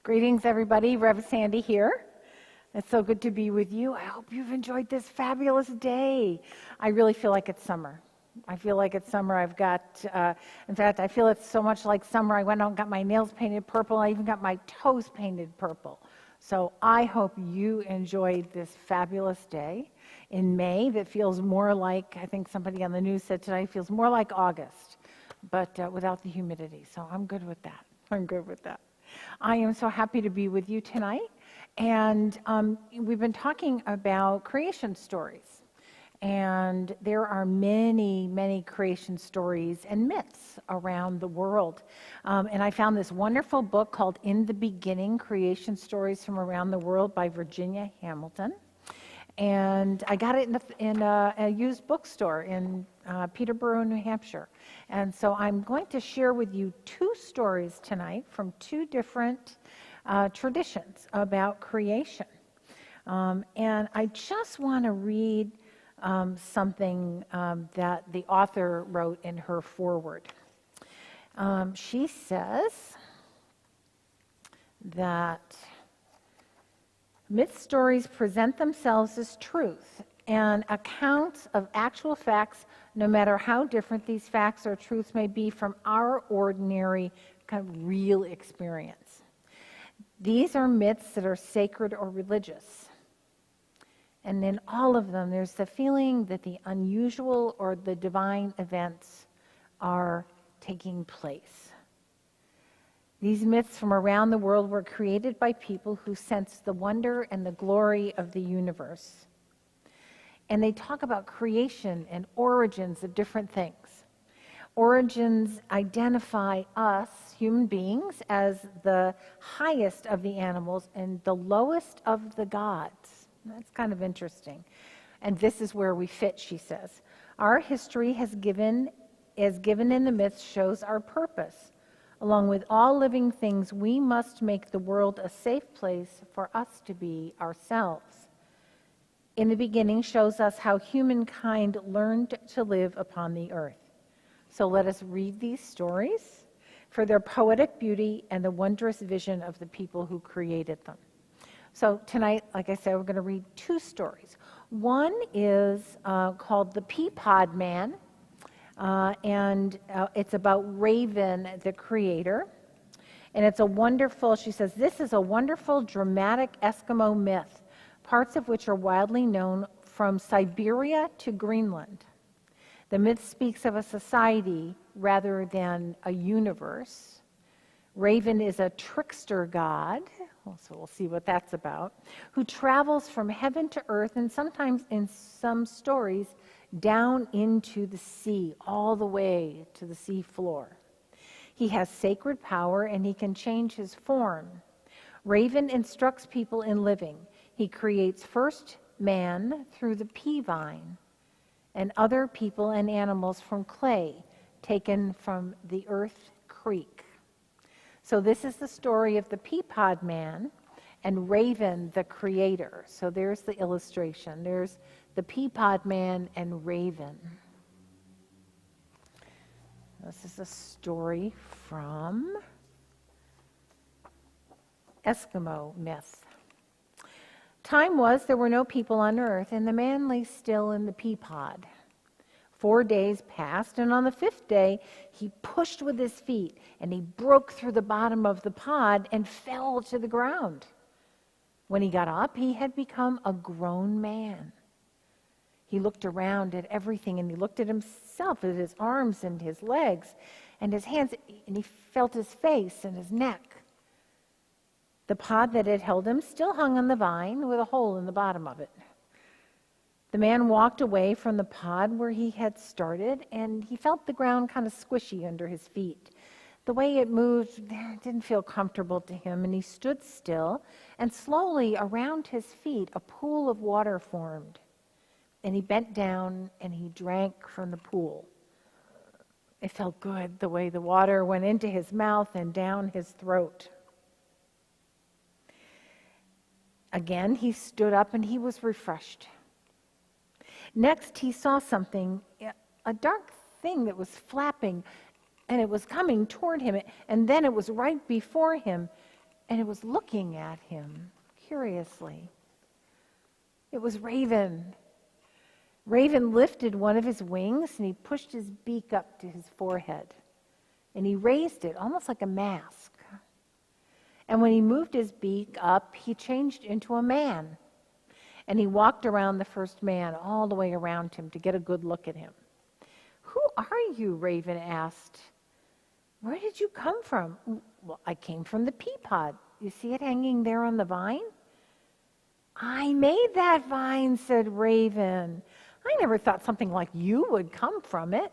Greetings, everybody. Rev Sandy here. It's so good to be with you. I hope you've enjoyed this fabulous day. I really feel like it's summer. I've got, in fact, I feel it's so much like summer. I went out and got my nails painted purple. I even got my toes painted purple. So I hope you enjoyed this fabulous day in May that feels more like, I think somebody on the news said today, feels more like August, but without the humidity. So I'm good with that. I am so happy to be with you tonight. And we've been talking about creation stories. And there are many, many creation stories and myths around the world. And I found this wonderful book called In the Beginning, Creation Stories from Around the World by Virginia Hamilton. And I got it in a used bookstore in Peterborough, New Hampshire. And so I'm going to share with you two stories tonight from two different traditions about creation. And I just want to read something that the author wrote in her foreword. She says that myth stories present themselves as truth and accounts of actual facts, no matter how different these facts or truths may be from our ordinary kind of real experience. These are myths that are sacred or religious. And in all of them, there's the feeling that the unusual or the divine events are taking place. These myths from around the world were created by people who sense the wonder and the glory of the universe. And they talk about creation and origins of different things. Origins identify us, human beings, as the highest of the animals and the lowest of the gods. That's kind of interesting. And this is where we fit, she says. Our history as given in the myths shows our purpose. Along with all living things, we must make the world a safe place for us to be ourselves. In the beginning shows us how humankind learned to live upon the earth. So let us read these stories for their poetic beauty and the wondrous vision of the people who created them. So tonight, like I said, we're going to read two stories. One is called The Pea Pod Man, and it's about Raven, the creator. And it's a wonderful, she says, this is a wonderful, dramatic Eskimo myth, parts of which are widely known from Siberia to Greenland. The myth speaks of a society rather than a universe. Raven is a trickster god, so we'll see what that's about, who travels from heaven to earth and sometimes in some stories down into the sea, all the way to the sea floor. He has sacred power and he can change his form. Raven instructs people in living. He creates first man through the pea vine and other people and animals from clay taken from the earth creek. So this is the story of the Pea Pod Man and Raven, the creator. So there's the illustration. There's the Pea Pod Man and Raven. This is a story from Eskimo myth. Time was there were no people on earth, and the man lay still in the pea pod. 4 days passed, and on the 5th day, he pushed with his feet, and he broke through the bottom of the pod and fell to the ground. When he got up, he had become a grown man. He looked around at everything, and he looked at himself, at his arms and his legs and his hands, and he felt his face and his neck. The pod that had held him still hung on the vine with a hole in the bottom of it. The man walked away from the pod where he had started, and he felt the ground kind of squishy under his feet. The way it moved didn't feel comfortable to him, and he stood still, and slowly around his feet a pool of water formed. And he bent down, and he drank from the pool. It felt good, the way the water went into his mouth and down his throat. Again, he stood up, and he was refreshed. Next, he saw something, a dark thing that was flapping, and it was coming toward him, and then it was right before him, and it was looking at him curiously. It was Raven. Raven lifted one of his wings and he pushed his beak up to his forehead. And he raised it almost like a mask. And when he moved his beak up, he changed into a man. And he walked around the first man all the way around him to get a good look at him. "Who are you?" Raven asked. "Where did you come from?" "Well, I came from the pea pod. You see it hanging there on the vine?" "I made that vine," said Raven. "I never thought something like you would come from it.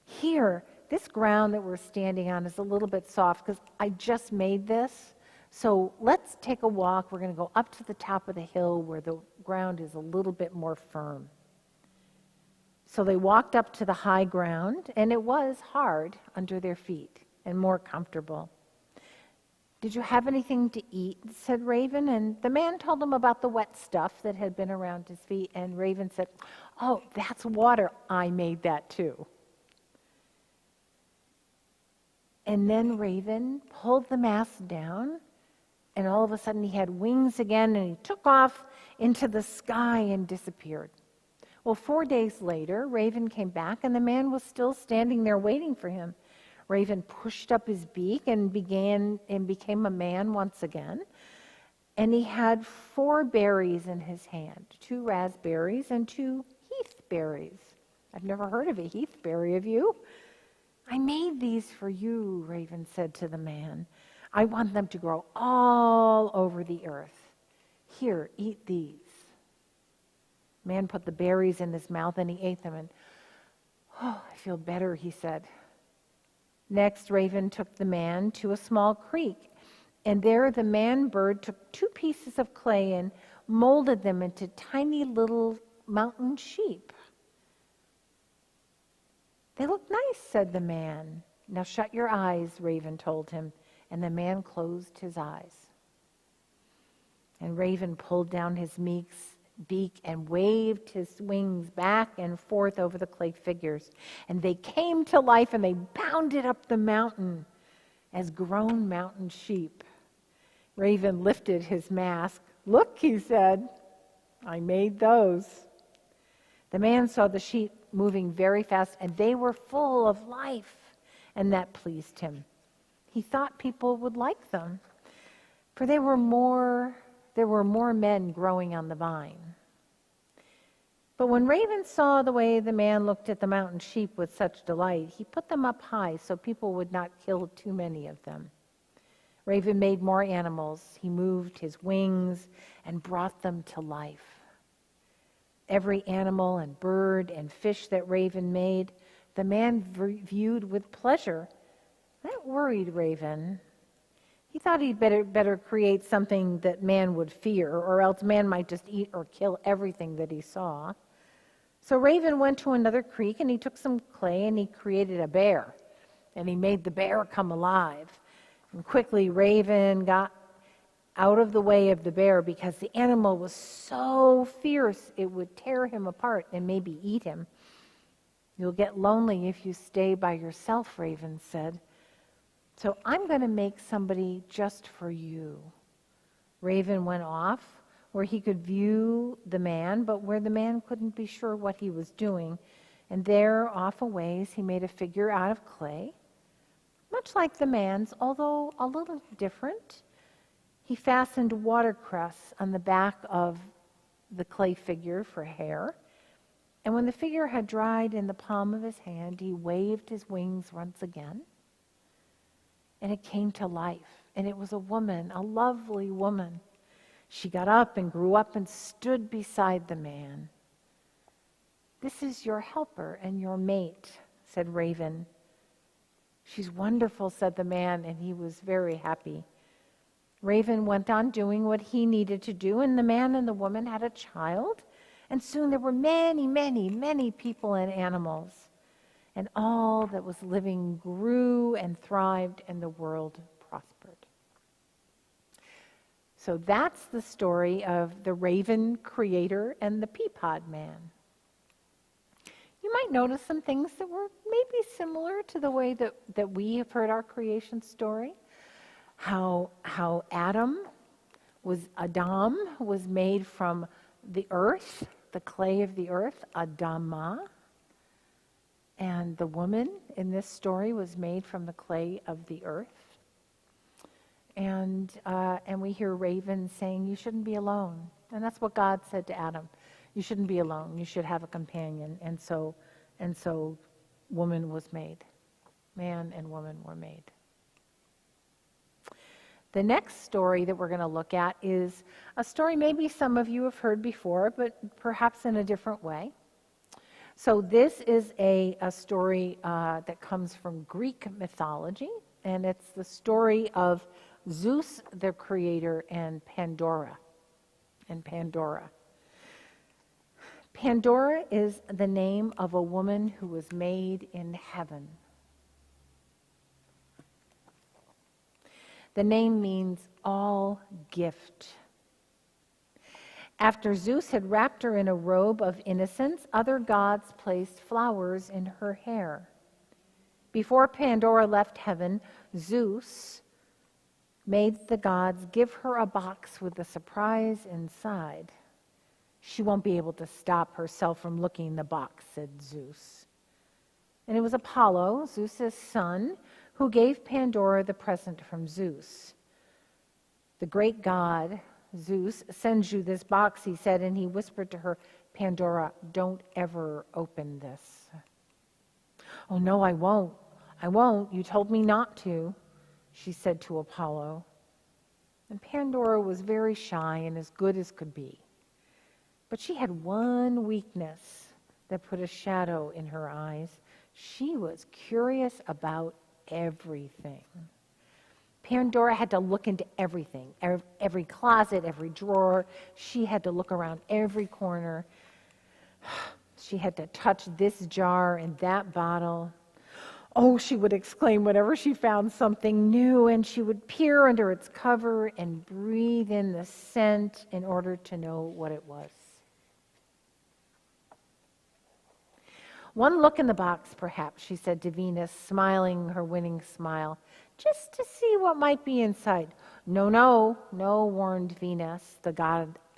Here, this ground that we're standing on is a little bit soft because I just made this. So let's take a walk. We're going to go up to the top of the hill where the ground is a little bit more firm." So they walked up to the high ground, and it was hard under their feet and more comfortable. "Did you have anything to eat?" said Raven. And the man told him about the wet stuff that had been around his feet. And Raven said, "Oh, that's water. I made that too." And then Raven pulled the mask down, and all of a sudden he had wings again, and he took off into the sky and disappeared. Well, 4 days later, Raven came back, and the man was still standing there waiting for him. Raven pushed up his beak and became a man once again. And he had 4 berries in his hand, 2 raspberries and 2 heathberries. I've never heard of a heathberry, have you? "I made these for you," Raven said to the man. "I want them to grow all over the earth. Here, eat these." The man put the berries in his mouth and he ate them. And, "Oh, I feel better," he said. Next, Raven took the man to a small creek. And there the man bird took 2 pieces of clay and molded them into tiny little mountain sheep. "They look nice," said the man. "Now shut your eyes," Raven told him. And the man closed his eyes. And Raven pulled down his beak and waved his wings back and forth over the clay figures. And they came to life and they bounded up the mountain as grown mountain sheep. Raven lifted his mask. "Look," he said, "I made those." The man saw the sheep moving very fast, and they were full of life, and that pleased him. He thought people would like them, for there were more men growing on the vine. But when Raven saw the way the man looked at the mountain sheep with such delight, he put them up high so people would not kill too many of them. Raven made more animals. He moved his wings and brought them to life. Every animal and bird and fish that Raven made, the man viewed with pleasure. That worried Raven. He thought he'd better create something that man would fear, or else man might just eat or kill everything that he saw. So Raven went to another creek, and he took some clay, and he created a bear. And he made the bear come alive. And quickly Raven got out of the way of the bear because the animal was so fierce it would tear him apart and maybe eat him. "You'll get lonely if you stay by yourself," Raven said. "So I'm going to make somebody just for you." Raven went off where he could view the man, but where the man couldn't be sure what he was doing. And there, off a ways, he made a figure out of clay, much like the man's, although a little different. He fastened watercress on the back of the clay figure for hair. And when the figure had dried in the palm of his hand, he waved his wings once again. And it came to life. And it was a woman, a lovely woman. She got up and grew up and stood beside the man. "This is your helper and your mate," said Raven. "She's wonderful," said the man, and he was very happy. Raven went on doing what he needed to do, and the man and the woman had a child. And soon there were many, many, many people and animals. And all that was living grew and thrived, and the world prospered. So that's the story of the raven creator and the pea pod man. You might notice some things that were maybe similar to the way that we have heard our creation story. how Adam was made from the earth, the clay of the earth, Adamah. And the woman in this story was made from the clay of the earth. And we hear ravens saying, you shouldn't be alone. And that's what God said to Adam. You shouldn't be alone. You should have a companion. And so woman was made. Man and woman were made. The next story that we're going to look at is a story maybe some of you have heard before, but perhaps in a different way. So this is a story that comes from Greek mythology, and it's the story of Zeus, the creator, and Pandora. Pandora is the name of a woman who was made in heaven. The name means all gift. After Zeus had wrapped her in a robe of innocence, other gods placed flowers in her hair. Before Pandora left heaven, Zeus made the gods give her a box with a surprise inside. She won't be able to stop herself from looking in the box, said Zeus. And it was Apollo, Zeus's son, who gave Pandora the present from Zeus. The great god, Zeus, sends you this box, he said, and he whispered to her, Pandora, don't ever open this. Oh, no, I won't. I won't. You told me not to, she said to Apollo. And Pandora was very shy and as good as could be. But she had one weakness that put a shadow in her eyes. She was curious about everything. Pandora had to look into everything, every closet, every drawer. She had to look around every corner. She had to touch this jar and that bottle. Oh, she would exclaim whenever she found something new, and she would peer under its cover and breathe in the scent in order to know what it was. One look in the box, perhaps, she said to Venus, smiling her winning smile, just to see what might be inside. No, warned Venus, the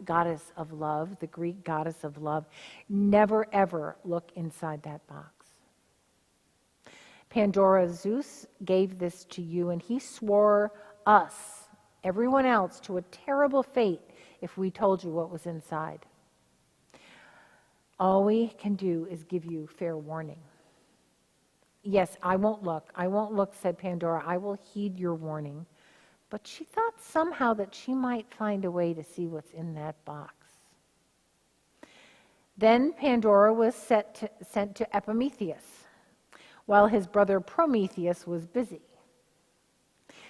goddess of love, the Greek goddess of love. Never, ever look inside that box. Pandora, Zeus gave this to you, and he swore us, everyone else, to a terrible fate if we told you what was inside. All we can do is give you fair warning. Yes, I won't look, said Pandora. I will heed your warning. But she thought somehow that she might find a way to see what's in that box. Then Pandora was sent to Epimetheus, while his brother Prometheus was busy.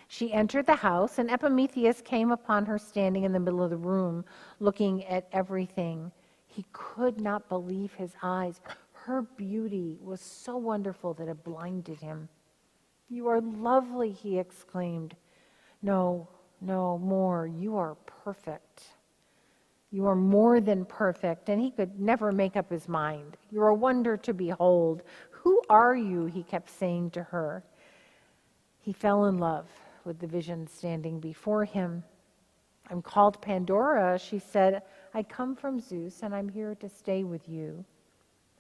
She entered the house, and Epimetheus came upon her standing in the middle of the room, looking at everything. He could not believe his eyes. Her beauty was so wonderful that it blinded him. You are lovely, he exclaimed. No, more. You are perfect. You are more than perfect. And he could never make up his mind. You're a wonder to behold. Who are you? He kept saying to her. He fell in love with the vision standing before him. I'm called Pandora, she said. I come from Zeus, and I'm here to stay with you.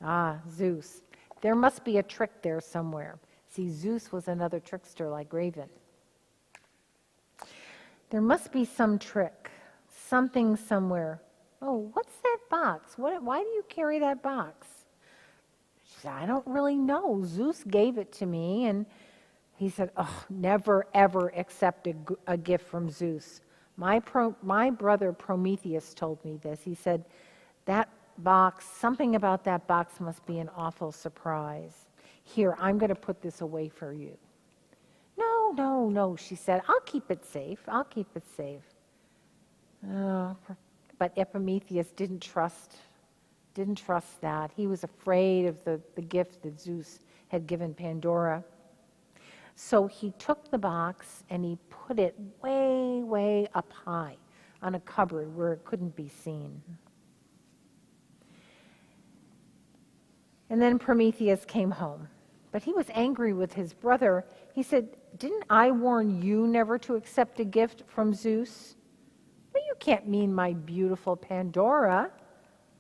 Ah, Zeus. There must be a trick there somewhere. See, Zeus was another trickster like Raven. There must be some trick, something somewhere. Oh, what's that box? Why do you carry that box? She said, I don't really know. Zeus gave it to me, and he said, oh, never, ever accept a gift from Zeus. My brother Prometheus told me this. He said, that box, something about that box must be an awful surprise. Here, I'm going to put this away for you. No, she said. I'll keep it safe. Oh, but Epimetheus didn't trust that. He was afraid of the gift that Zeus had given Pandora. So he took the box and he put it way, way up high on a cupboard where it couldn't be seen. And then Prometheus came home. But he was angry with his brother. He said, "Didn't I warn you never to accept a gift from Zeus?" "But you can't mean my beautiful Pandora,"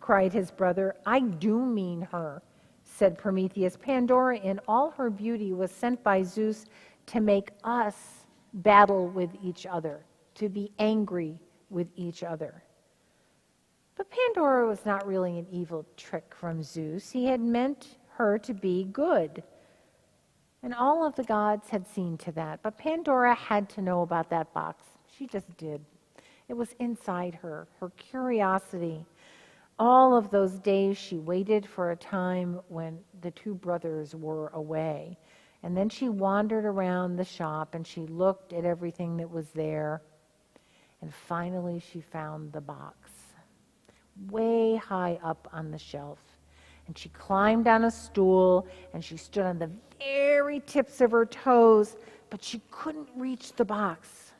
cried his brother. "I do mean her," said Prometheus. "Pandora in all her beauty was sent by Zeus to make us battle with each other, to be angry with each other." But Pandora was not really an evil trick from Zeus. He had meant her to be good. And all of the gods had seen to that. But Pandora had to know about that box. She just did. It was inside her, her curiosity. All of those days she waited for a time when the two brothers were away. And then she wandered around the shop and she looked at everything that was there. And finally she found the box, way high up on the shelf. And she climbed on a stool and she stood on the very tips of her toes, but she couldn't reach the box.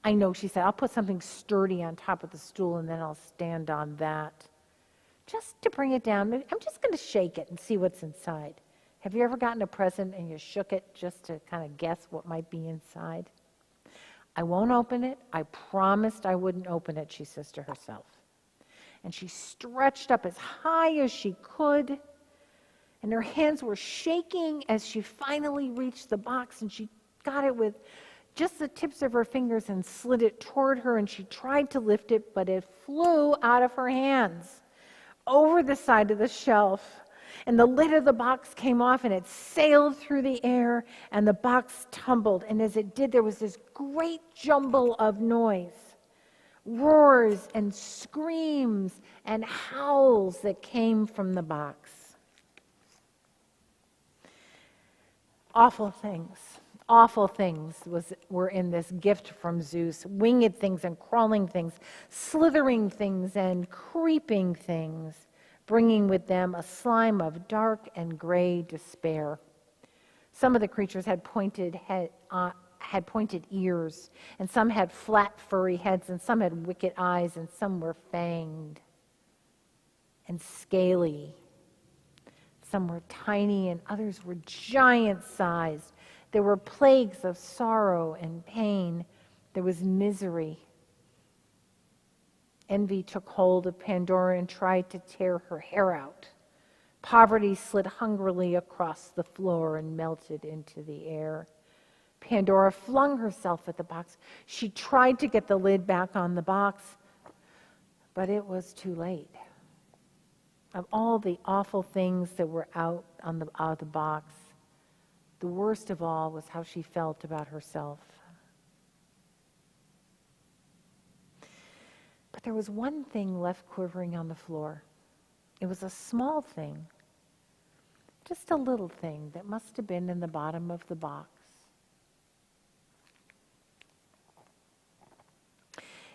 "I know," she said, "I'll put something sturdy on top of the stool and then I'll stand on that. Just to bring it down, I'm just going to shake it and see what's inside." Have you ever gotten a present and you shook it just to kind of guess what might be inside? "I won't open it. I promised I wouldn't open it," she says to herself. And she stretched up as high as she could, and her hands were shaking as she finally reached the box, and she got it with just the tips of her fingers and slid it toward her, and she tried to lift it, but it flew out of her hands over the side of the shelf. And the lid of the box came off, and it sailed through the air, and the box tumbled. And as it did, there was this great jumble of noise, roars and screams and howls that came from the box. Awful things were in this gift from Zeus. Winged things and crawling things, slithering things and creeping things, bringing with them a slime of dark and gray despair. Some of the creatures had pointed ears, and some had flat, furry heads, and some had wicked eyes, and some were fanged and scaly. Some were tiny, and others were giant-sized. There were plagues of sorrow and pain. There was misery. Envy took hold of Pandora and tried to tear her hair out. Poverty slid hungrily across the floor and melted into the air. Pandora flung herself at the box. She tried to get the lid back on the box, but it was too late. Of all the awful things that were out of the box, the worst of all was how she felt about herself. But there was one thing left quivering on the floor. It was a small thing, just a little thing that must have been in the bottom of the box.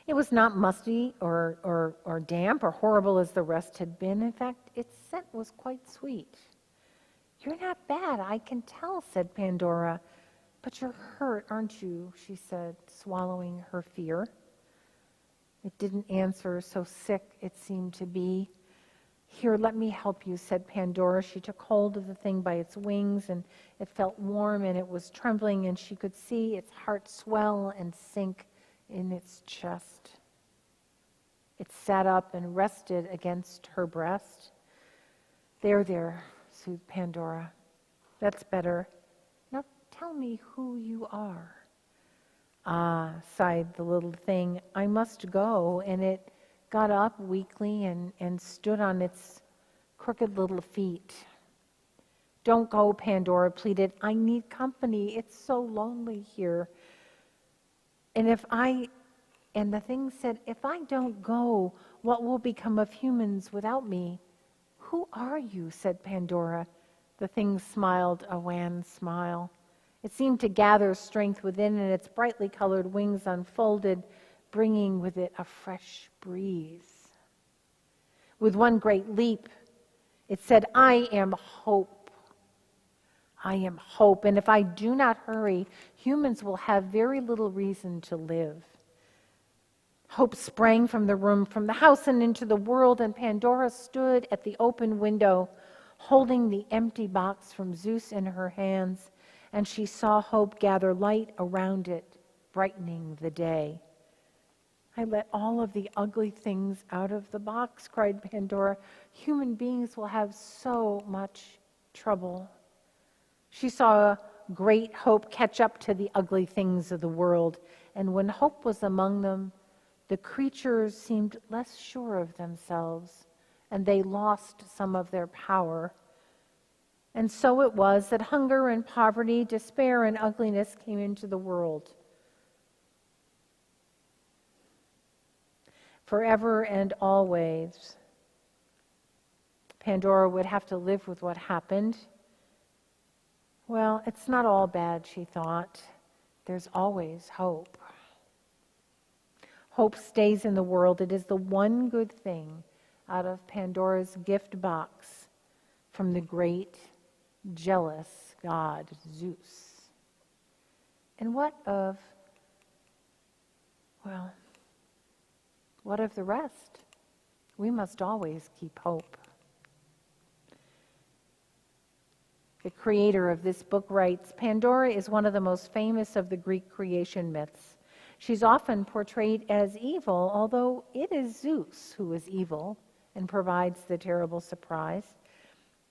It was not musty or damp or horrible as the rest had been. In fact, its scent was quite sweet. "You're not bad, I can tell," said Pandora. "But you're hurt, aren't you?" she said, swallowing her fear. It didn't answer, so sick it seemed to be. "Here, let me help you," said Pandora. She took hold of the thing by its wings, and it felt warm, and it was trembling, and she could see its heart swell and sink in its chest. It sat up and rested against her breast. There, soothed Pandora. "That's better. Now tell me who you are." "Ah," sighed the little thing, "I must go." And it got up weakly and stood on its crooked little feet. "Don't go," Pandora pleaded. "I need company. It's so lonely here." And the thing said, "If I don't go, what will become of humans without me?" "Who are you?" said Pandora. The thing smiled a wan smile. It seemed to gather strength within, and its brightly colored wings unfolded, bringing with it a fresh breeze. With one great leap, it said, "I am hope. I am hope, and if I do not hurry, humans will have very little reason to live." Hope sprang from the room, from the house, and into the world, and Pandora stood at the open window, holding the empty box from Zeus in her hands, and she saw hope gather light around it, brightening the day. I let all of the ugly things out of the box, cried Pandora. Human beings will have so much trouble. She saw great hope catch up to the ugly things of the world, and when hope was among them, the creatures seemed less sure of themselves, and they lost some of their power. And so it was that hunger and poverty, despair and ugliness came into the world. Forever and always, Pandora would have to live with what happened. Well, it's not all bad, she thought. There's always hope. Hope stays in the world. It is the one good thing out of Pandora's gift box from the great, jealous god Zeus. And what of the rest? We must always keep hope. The creator of this book writes, Pandora is one of the most famous of the Greek creation myths. She's often portrayed as evil, although it is Zeus who is evil and provides the terrible surprise.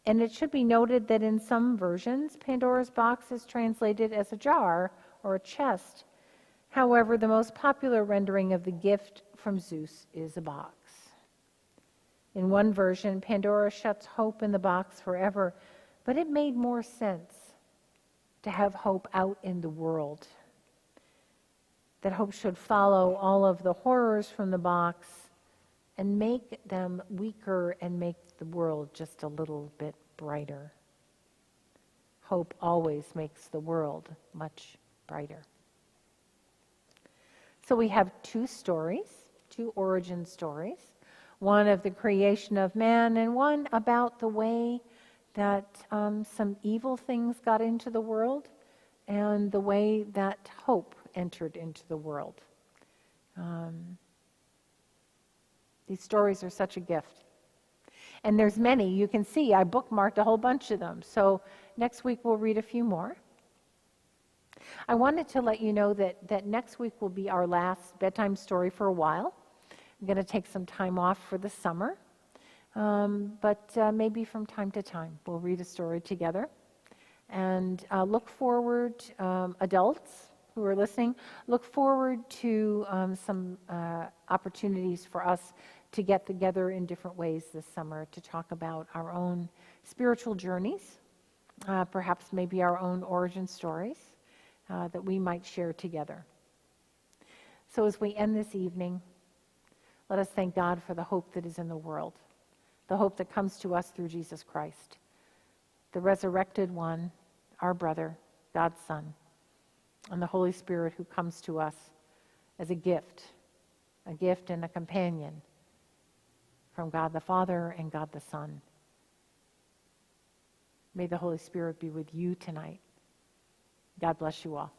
And it should be noted that in some versions, Pandora's box is translated as a jar or a chest. However, the most popular rendering of the gift from Zeus is a box. In one version, Pandora shuts hope in the box forever, but it made more sense to have hope out in the world. That hope should follow all of the horrors from the box and make them weaker and make the world just a little bit brighter. Hope always makes the world much brighter. So we have two stories, two origin stories, one of the creation of man and one about the way that some evil things got into the world and the way that hope entered into the world. These stories are such a gift. And there's many. You can see I bookmarked a whole bunch of them. So next week we'll read a few more. I wanted to let you know that next week will be our last bedtime story for a while. I'm going to take some time off for the summer. But maybe from time to time we'll read a story together. And look forward, adults who are listening, look forward to some opportunities for us to get together in different ways this summer to talk about our own spiritual journeys, perhaps maybe our own origin stories that we might share together. So as we end this evening, let us thank God for the hope that is in the world, the hope that comes to us through Jesus Christ, the resurrected one, our brother, God's Son, and the Holy Spirit who comes to us as a gift and a companion from God the Father and God the Son. May the Holy Spirit be with you tonight. God bless you all.